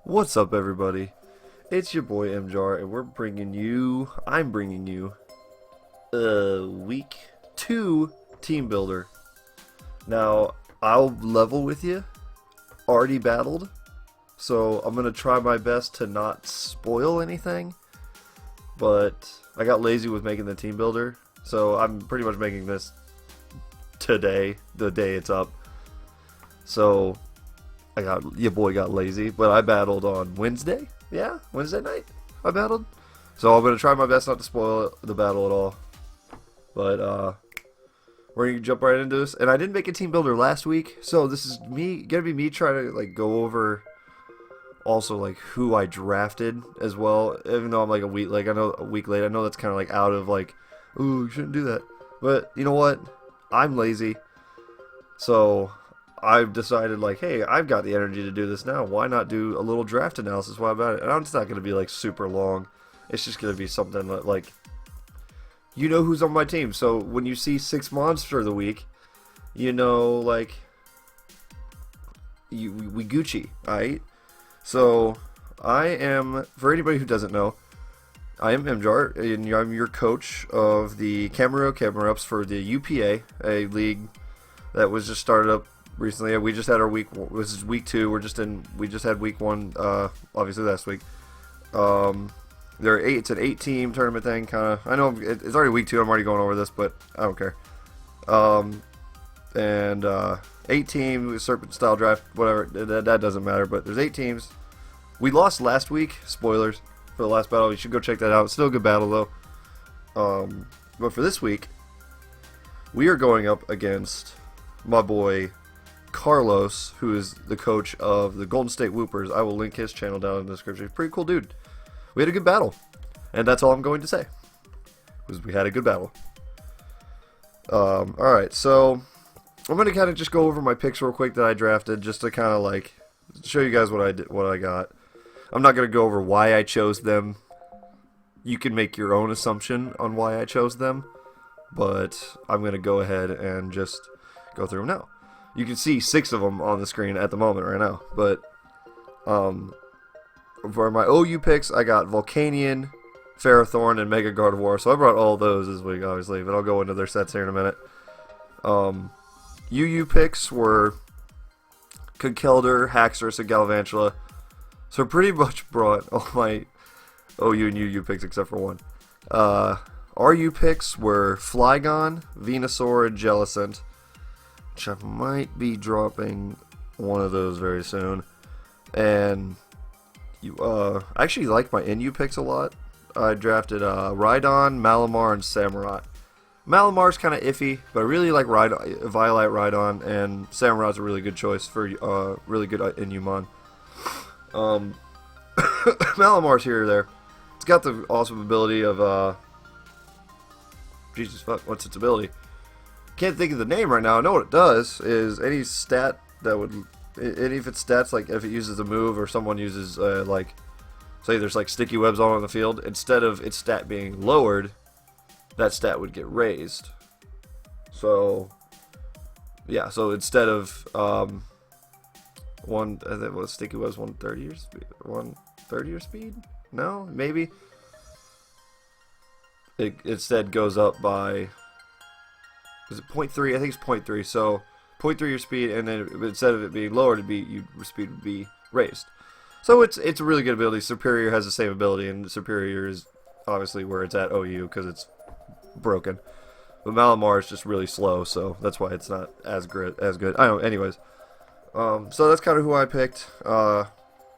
What's up, everybody? It's your boy MJar, and I'm bringing you, week 2 team builder. Now, I'll level with you. Already battled, so I'm gonna try my best to not spoil anything. But I got lazy with making the team builder, so I'm pretty much making this today, the day it's up. So your boy got lazy, but I battled on Wednesday. Yeah, Wednesday night I battled. So I'm gonna try my best not to spoil the battle at all. But we're gonna jump right into this. And I didn't make a team builder last week, so this is gonna be me trying to like go over also like who I drafted as well. Even though I'm like a week late, I know that's kind of like out of like, ooh, you shouldn't do that. But you know what? I'm lazy, so I've decided, like, hey, I've got the energy to do this now. Why not do a little draft analysis while about it? And it's not going to be, like, super long. It's just going to be something that, like, you know who's on my team. So when you see 6 monster of the week, you know, like, we Gucci, alright? So I am, for anybody who doesn't know, I am MJar, and I'm your coach of the Camerupts for the UPA, a league that was just started up recently. We just had our week. This is week 2. We just had week 1. Obviously last week. It's an 8-team tournament thing. Kind of. I know it's already week 2. I'm already going over this, but I don't care. And 8-team serpent style draft. Whatever. That doesn't matter. But there's 8 teams. We lost last week. Spoilers for the last battle. You should go check that out. It's still a good battle though. But for this week, we are going up against my boy Carlos, who is the coach of the Golden State Whoopers. I will link his channel down in the description. He's a pretty cool dude. We had a good battle, and that's all I'm going to say. Was we had a good battle. Alright, so I'm going to kind of just go over my picks real quick that I drafted, just to kind of like show you guys what I got. I'm not going to go over why I chose them. You can make your own assumption on why I chose them, but I'm going to go ahead and just go through them now. You can see 6 of them on the screen at the moment right now. But for my OU picks, I got Volcanion, Ferrothorn, and Mega Gardevoir. So I brought all those this week, obviously, but I'll go into their sets here in a minute. UU picks were Conkeldurr, Haxorus, and Galvantula. So I pretty much brought all my OU and UU picks except for one. RU picks were Flygon, Venusaur, and Jellicent. I might be dropping one of those very soon. And I actually like my NU picks a lot. I drafted Rhydon, Malamar, and Samurott. Malamar's kind of iffy, but I really like Violet Rhydon, and Samurott's a really good choice for really good NU mon. Malamar's here or there. It's got the awesome ability of Jesus fuck, what's its ability? Can't think of the name right now. I know what it does is any stat that would, any of its stats, like if it uses a move or someone uses like, say there's like sticky webs all on the field, instead of its stat being lowered, that stat would get raised. So yeah, so instead of I think it was sticky webs 130 or speed. No, maybe it instead goes up by. Is it 0.3? I think it's 0.3. So 0.3 your speed, and then instead of it being lowered, your speed would be raised. So it's a really good ability. Superior has the same ability, and Superior is obviously where it's at OU because it's broken. But Malamar is just really slow, so that's why it's not as good. I don't know. Anyways, so that's kind of who I picked. Now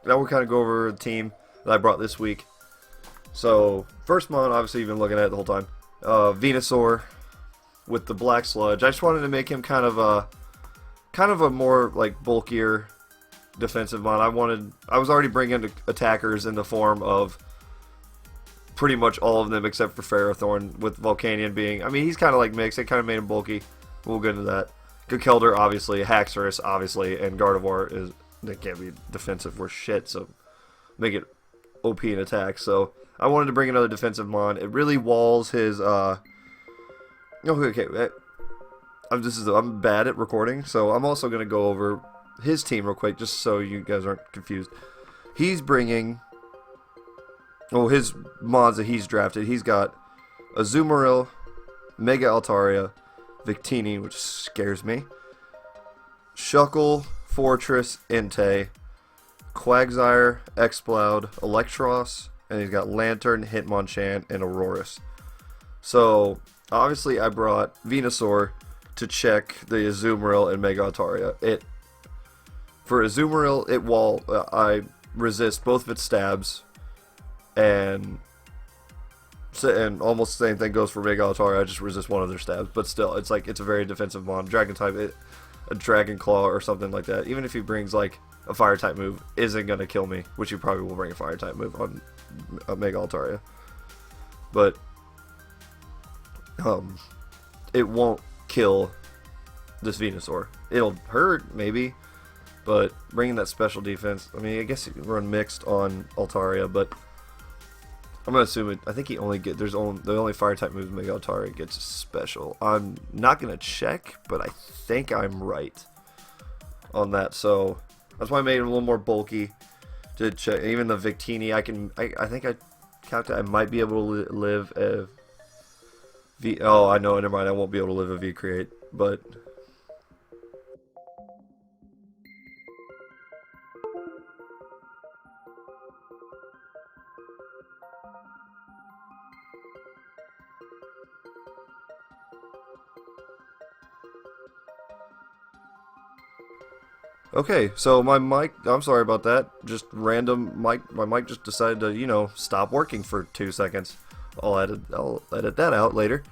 we'll kind of go over the team that I brought this week. So first mon, obviously you've been looking at it the whole time. Venusaur with the black sludge. I just wanted to make him kind of a more like bulkier defensive mon. I was already bringing attackers in the form of pretty much all of them except for Ferrothorn, with Volcanion being, I mean, he's kind of like mixed. It kind of made him bulky. We'll get into that. Conkeldurr, obviously, Haxorus, obviously, and Gardevoir they can't be defensive worth shit, so make it OP in attack. So I wanted to bring another defensive mon. It really walls his okay, I'm bad at recording, so I'm also going to go over his team real quick, just so you guys aren't confused. He's bringing... Well, his mods that he's drafted, he's got Azumarill, Mega Altaria, Victini, which scares me, Shuckle, Fortress, Entei, Quagsire, Exploud, Electros, and he's got Lantern, Hitmonchan, and Aurorus. So, obviously I brought Venusaur to check the Azumarill and Mega Altaria. For Azumarill, I resist both of its stabs, and almost the same thing goes for Mega Altaria. I just resist one of their stabs, but still, it's like it's a very defensive mon. Dragon type, a Dragon Claw or something like that. Even if he brings like a Fire type move, isn't gonna kill me, which he probably will bring a Fire type move on Mega Altaria, but it won't kill this Venusaur. It'll hurt maybe, but bringing that special defense. I mean, I guess you can run mixed on Altaria, but I'm gonna assume it. I think he only get the only Fire type move Mega Altaria gets is special. I'm not gonna check, but I think I'm right on that. So that's why I made it a little more bulky to check. Even the Victini, I think I counted. I might be able to live a V. Oh, I know. Never mind. I won't be able to live a V create, but. Okay, so my mic, I'm sorry about that, just random mic, my mic just decided to, you know, stop working for 2 seconds. I'll edit that out later.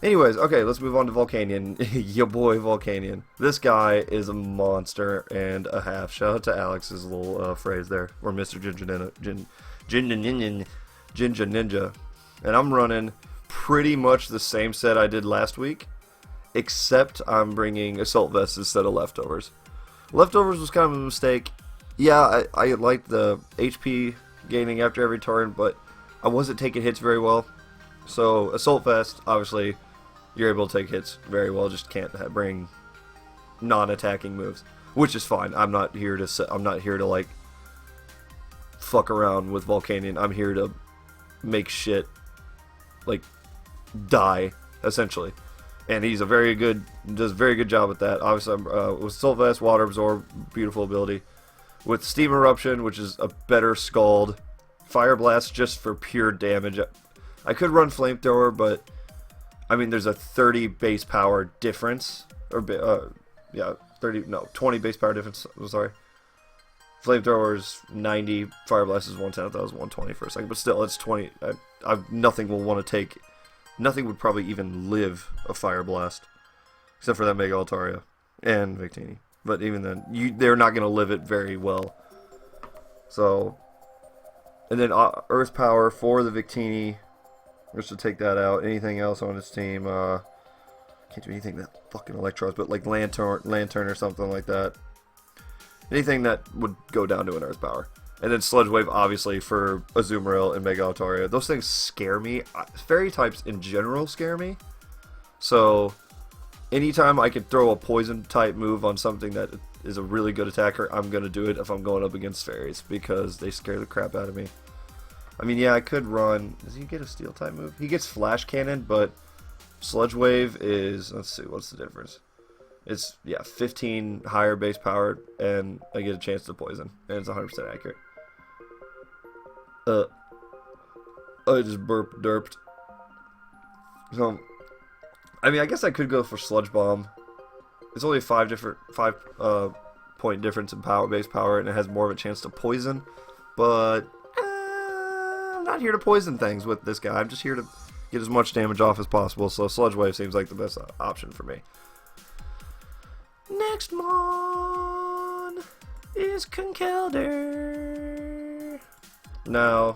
Anyways, okay, let's move on to Volcanion. Your boy Volcanion. This guy is a monster and a half. Shout out to Alex's little phrase there, or Mr. Jinja Ninja. And I'm running pretty much the same set I did last week, except I'm bringing Assault Vest instead of Leftovers. Leftovers was kind of a mistake. Yeah, I liked the HP gaining after every turn, but I wasn't taking hits very well. So Assault Vest, obviously, you're able to take hits very well. Just can't bring non-attacking moves, which is fine. I'm not here to like fuck around with Volcanion. I'm here to make shit like die essentially. And he's does a very good job at that. Obviously, with Assault Vest, Water Absorb, beautiful ability. With Steam Eruption, which is a better Scald. Fire Blast just for pure damage. I could run Flamethrower, but I mean, there's a 30 base power difference, or 20 base power difference. I'm sorry. Flamethrower is 90. Fire Blast is 110. I thought it was 120 for a second, but still, it's 20. Nothing will want to take. Nothing would probably even live a Fire Blast, except for that Mega Altaria and Victini. But even then, they're not going to live it very well. So, and then Earth Power for the Victini, just to take that out. Anything else on his team? Can't do anything that fucking Electros, but like Lantern or something like that. Anything that would go down to an Earth Power. And then Sludge Wave, obviously, for Azumarill and Mega Altaria. Those things scare me. Fairy types in general scare me. So, anytime I could throw a poison type move on something that is a really good attacker, I'm going to do it if I'm going up against fairies, because they scare the crap out of me. I mean, yeah, I could run. Does he get a steel type move? He gets Flash Cannon, but Sludge Wave is, let's see, what's the difference? It's, yeah, 15 higher base power, and I get a chance to poison, and it's 100% accurate. I just derped. So, I mean, I guess I could go for Sludge Bomb. It's only a 5 point difference in base power, and it has more of a chance to poison. But I'm not here to poison things with this guy. I'm just here to get as much damage off as possible. So Sludge Wave seems like the best option for me. Next mon is Conkeldurr. Now,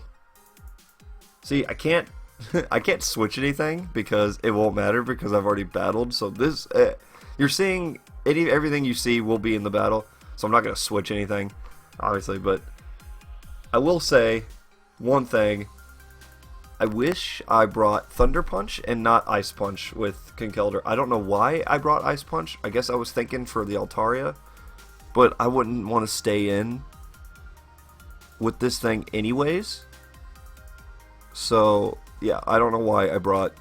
see, I can't switch anything because it won't matter because I've already battled. So this, you're seeing everything you see will be in the battle. So I'm not gonna switch anything, obviously. But I will say one thing. I wish I brought Thunder Punch and not Ice Punch with Conkeldurr. I don't know why I brought Ice Punch. I guess I was thinking for the Altaria, but I wouldn't want to stay in with this thing anyways. So, yeah, I don't know why I brought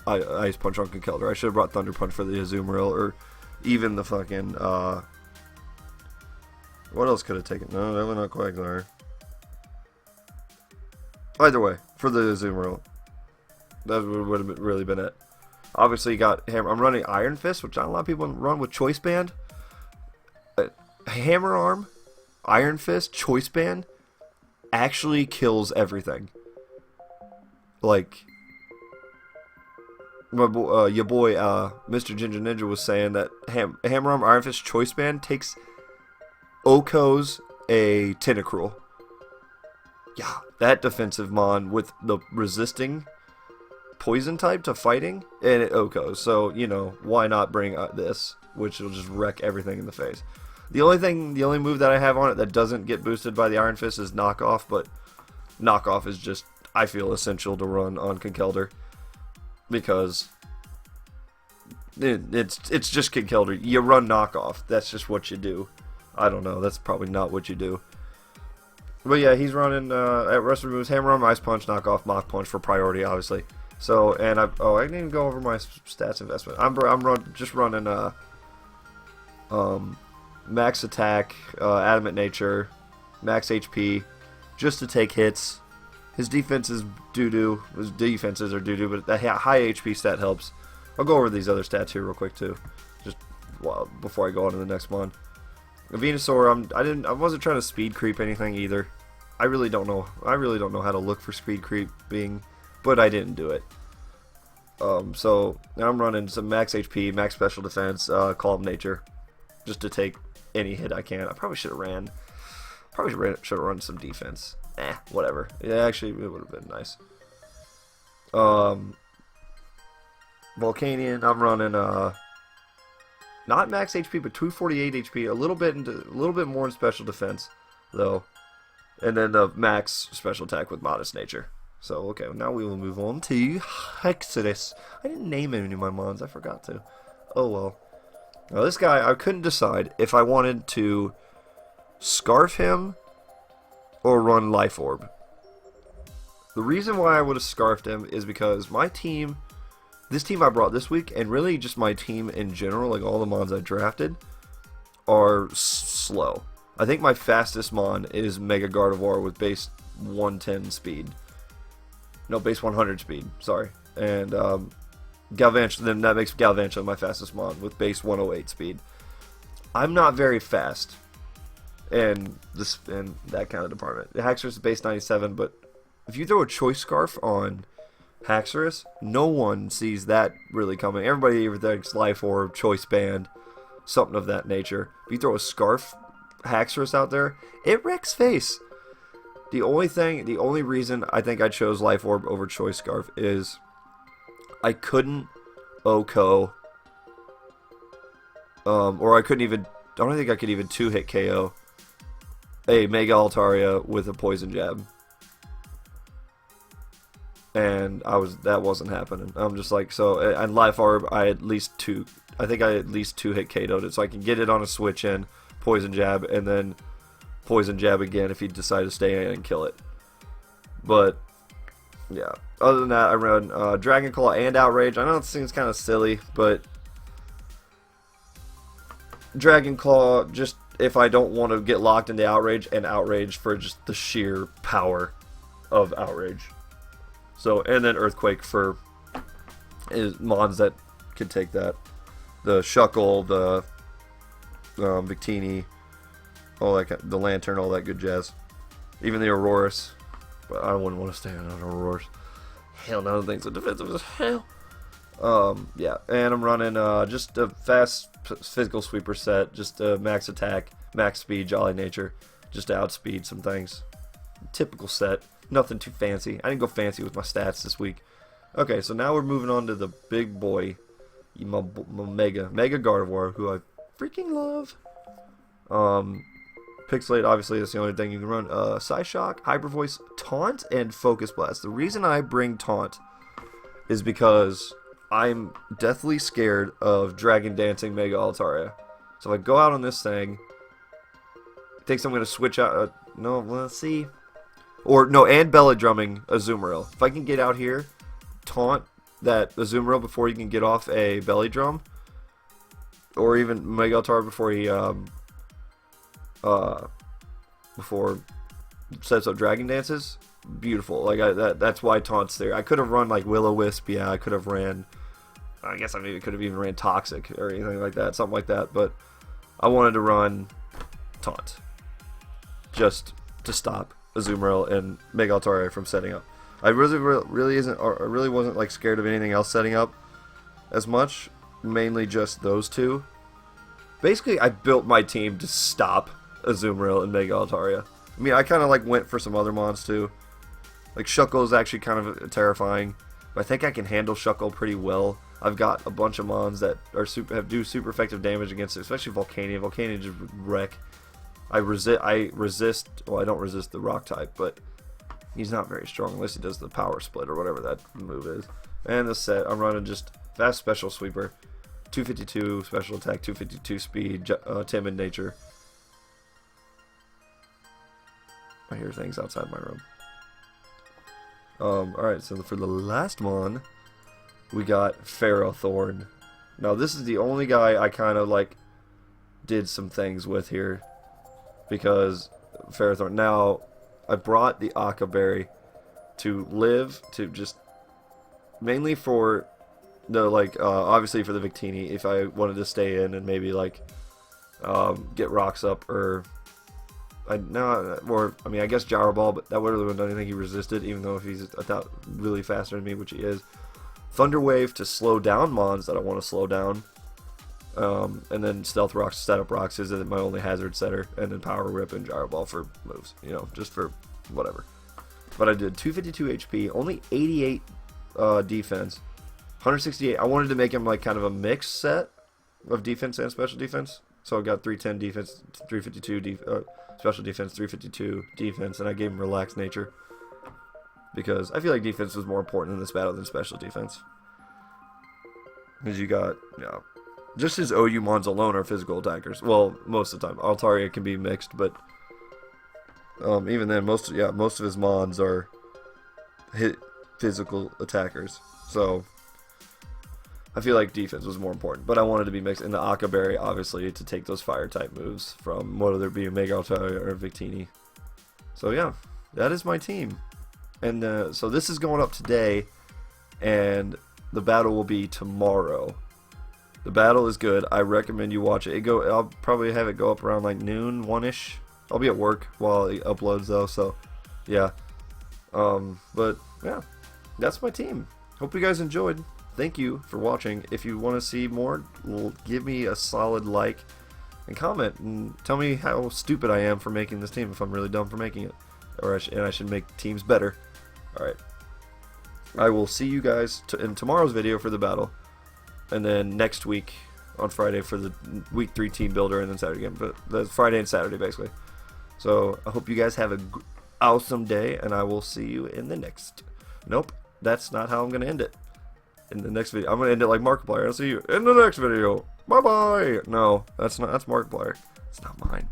Ice Punch on Conkeldurr. I should have brought Thunder Punch for the Azumarill, or even the fucking, what else could have taken? No, definitely not Quagsire. Either way, for the Azumarill. That would have really been it. Obviously, you got Hammer. I'm running Iron Fist, which not a lot of people run with Choice Band. Hammer Arm, Iron Fist, Choice Band actually kills everything. Like, your boy, Mr. Ginger Ninja was saying that Hammer Arm, Iron Fist, Choice Band takes Oko's a Tentacruel. Yeah, that defensive mon with the resisting poison type to fighting, and it Okos. So, you know, why not bring this, which will just wreck everything in the face. The only move that I have on it that doesn't get boosted by the Iron Fist is Knockoff, but Knockoff is just, I feel, essential to run on Conkeldurr, because it's just Conkeldurr. You run Knockoff. That's just what you do. I don't know. That's probably not what you do. But yeah, he's running at rest moves, Hammer Arm, Ice Punch, Knockoff, Mach Punch for priority, obviously. So, and I didn't even go over my stats investment. I'm just running max attack, adamant nature, max HP, just to take hits. His defense is doo-doo. His defenses are doo-doo, but that high HP stat helps. I'll go over these other stats here real quick too, just before I go on to the next one. Venusaur, I wasn't trying to speed creep anything either. I really don't know how to look for speed creeping, but I didn't do it. So now I'm running some max HP, max special defense, Calm Nature, just to take any hit I can. I probably should have ran. Should have run some defense. Whatever. Yeah, actually, it would have been nice. Volcanion, I'm running not max HP, but 248 HP. A little bit more in special defense, though, and then the max special attack with modest nature. So okay, now we will move on to Hexodus. I didn't name any of my mons. I forgot to. Oh well. Now this guy, I couldn't decide if I wanted to Scarf him or run Life Orb. The reason why I would have Scarfed him is because my team, this team I brought this week, and really just my team in general, like all the mons I drafted, are slow. I think my fastest mon is Mega Gardevoir with base 110 speed. No, base 100 speed, sorry. And Galvantula, then that makes Galvantula my fastest mon with base 108 speed. I'm not very fast in that kind of department. Haxorus is base 97, but if you throw a Choice Scarf on Haxorus, no one sees that really coming. Everybody either thinks Life Orb, Choice Band, something of that nature. If you throw a Scarf Haxorus out there, it wrecks face. The only reason I think I chose Life Orb over Choice Scarf is I couldn't OHKO, or I couldn't even, I don't think I could even 2-hit KO a Mega Altaria with a Poison Jab. And that wasn't happening. I'm just like, so, and Life Orb, I at least 2-hit KO'd it, so I can get it on a switch in, Poison Jab, and then Poison Jab again if he decides to stay in and kill it. But, yeah. Other than that, I run Dragon Claw and Outrage. I know it seems kind of silly, but Dragon Claw, just if I don't want to get locked into Outrage, and Outrage for just the sheer power of Outrage. So, and then Earthquake for mons that can take that. The Shuckle, the Victini, all that, the Lantern, all that good jazz. Even the Aurorus. But I wouldn't want to stay on an Aurorus. Hell no, the thing's so defensive as hell. Yeah, and I'm running just a fast physical sweeper set, just a max attack, max speed, jolly nature, just to outspeed some things. Typical set, nothing too fancy. I didn't go fancy with my stats this week. Okay, so now we're moving on to the big boy, my Mega Gardevoir, who I freaking love. Pixelate, obviously, that's the only thing you can run. Psyshock, Hyper Voice, Taunt, and Focus Blast. The reason I bring Taunt is because I'm deathly scared of Dragon Dancing Mega Altaria. So if I go out on this thing, it thinks I'm going to switch out, No, let's see. Or, no, and belly drumming Azumarill. If I can get out here, taunt that Azumarill before he can get off a belly drum, or even Mega Altar before he, before sets up Dragon Dances, beautiful. Like, that's why taunt's there. I could have run, like, Will-O-Wisp, yeah, I could have ran, I guess I maybe could have even ran Toxic or anything like that, something like that, but I wanted to run taunt. Just to stop Azumarill and Mega Altaria from setting up. I really wasn't like scared of anything else setting up as much. Mainly just those two. Basically, I built my team to stop Azumarill and Mega Altaria. I mean, I kind of like went for some other mons too. Like Shuckle is actually kind of terrifying, but I think I can handle Shuckle pretty well. I've got a bunch of mons that are do super effective damage against it, especially Volcanion. Volcanion just wreck. I resist. Well, I don't resist the rock type, but he's not very strong unless he does the power split or whatever that move is. And the set, I'm running just fast special sweeper, 252 special attack, 252 speed, timid nature. I hear things outside my room. Alright, so for the last one, we got Ferrothorn. Now this is the only guy I kind of like did some things with here. Because Ferrothorn. Now, I brought the Aka Berry to live, to just mainly for the like obviously for the Victini if I wanted to stay in and maybe like get rocks up, or I mean I guess Gyro Ball, but that would have done anything he resisted, even though if he's really faster than me, which he is. Thunder Wave to slow down mons that I want to slow down. And then Stealth Rocks, Setup Rocks is my only hazard setter, and then Power Whip and Gyro Ball for moves, you know, just for whatever. But I did 252 HP, only 88 defense, 168. I wanted to make him like kind of a mixed set of defense and special defense, so I got 310 defense, 352 special defense, 352 defense, and I gave him Relaxed Nature because I feel like defense was more important in this battle than special defense. Because you got, you know, just his OU mons alone are physical attackers. Well, most of the time. Altaria can be mixed, but even then, most of his mons are physical attackers. So I feel like defense was more important, but I wanted to be mixed in the Aka Berry, obviously, to take those fire type moves from whether it be a Mega Altaria or Victini. So yeah, that is my team, and so this is going up today, and the battle will be tomorrow. The battle is good. I recommend you watch it. I'll probably have it go up around like noon, 1-ish. I'll be at work while it uploads though, so yeah. But yeah, that's my team. Hope you guys enjoyed. Thank you for watching. If you want to see more, give me a solid like and comment and tell me how stupid I am for making this team, if I'm really dumb for making it, or I should make teams better. All right. I will see you guys in tomorrow's video for the battle. And then next week on Friday for the week 3 team builder, and then Saturday again. But that's Friday and Saturday basically. So I hope you guys have an awesome day, and I will see you in the next. Nope, that's not how I'm gonna end it. In the next video, I'm gonna end it like Markiplier. I'll see you in the next video. Bye bye. No, that's Markiplier. It's not mine.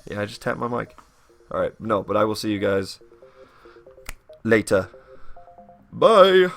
Yeah, I just tapped my mic. All right, no, but I will see you guys later. Bye.